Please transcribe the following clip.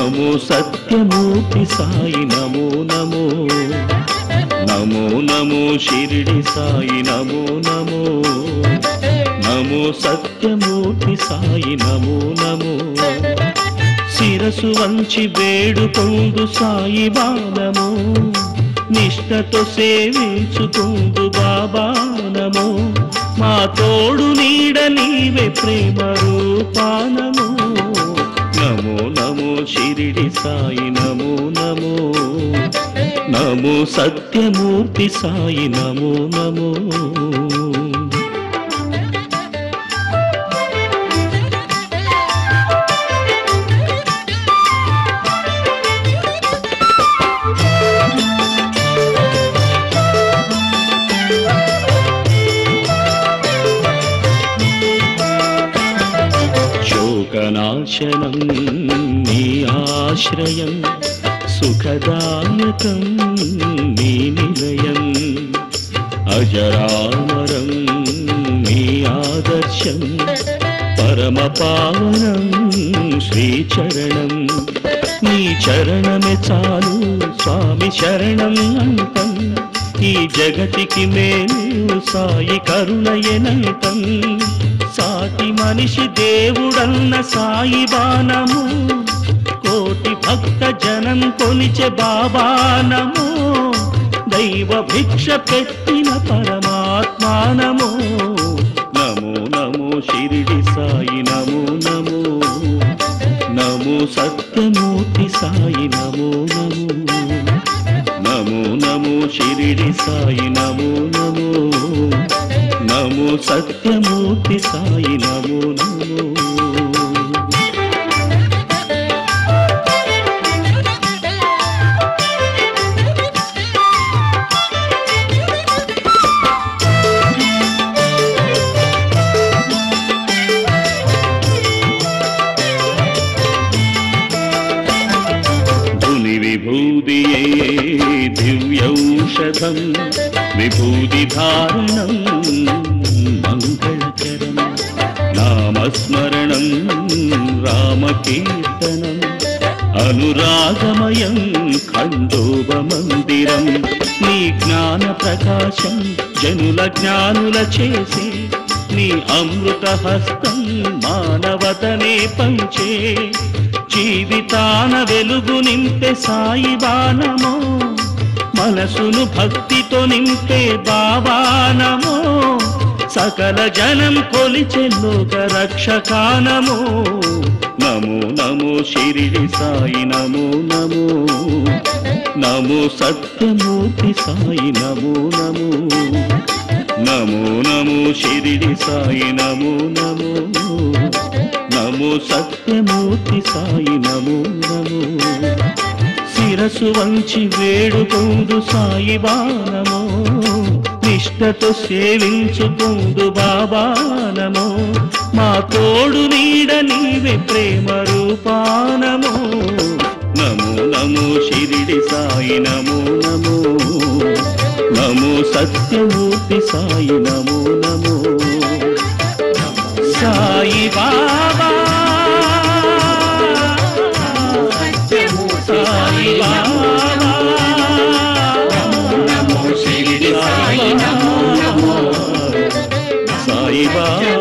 నమో సత్యమూర్తి సాయి నమో నమో నమో నమో షిరిడి సాయి నమో నమో నమో సత్యమూర్తి సాయి నమో నమో శిరసు వంచి వేడుకొందు సాయి బాలమో నిష్టతో సేవించుకొందు బాబా నమో మా తోడు నీడ నీవే ప్రేమ రూపానమో నమో నమో షిరిడి సాయి నమో నమో నమో సత్యమూర్తి సాయి నమో నమో శోకనాశనం నీ ఆశ్రయం సుఖదాయకం నీ నిలయం అజరామరం నీ ఆదర్శం పరమ పావనం శ్రీచరణం నీ చరణమే చాలు స్వామి శరణం అంతం ఈ జగతికి మేలు సాయి కరుణయనంతం సాటి మనిషి దేవుడన్న సాయి బాణము కోటి భక్త జనం కొలిచే బాబానమో దైవ భిక్ష పెట్టిన పరమాత్మానమో నమో నమో షిరిడి సాయి నమో నమో నమో సత్యమూర్తి సాయి నమో నమో నమో నమో షిరిడి సాయి నమో నమో నమో సత్యమూర్తి సాయి నమో నమో విభూదియే దివ్యౌషధం విభూతి ధారణం మంగళకరం నామస్మరణం రామకీర్తనం అనురాగమయం ఖండోబ మందిరం నీ జ్ఞాన ప్రకాశం జనుల జ్ఞానుల చేసే నీ అమృత హస్తం మానవతనే పంచే జీవితాన వెలుగు నింపే సాయి బాణమో మనసును భక్తితో నింపే బాబానమో సకల జనం కొలిచే లోక రక్షకానమో నమో నమో షిరిడి సాయి నమో నమో నమో సత్యమూర్తి సాయి నమో నమో నమో నమో షిరిడి సాయి నమో నమో నమో సత్యమూర్తి సాయి నమో నమో శిరసు వంచి వేడుకొందు సాయి బాణమో నిష్టతో సేవించుకొందు బాబానమో మా తోడు నీడ నీవే ప్రేమ రూపానమో నమో నమో షిరిడి సాయి నమో నమో నమో సత్యమూర్తి సాయి నమో నమో సాయి బాబా సాయి బాబా నమో షిరిడి సాయి నమో నమో సాయి బాబా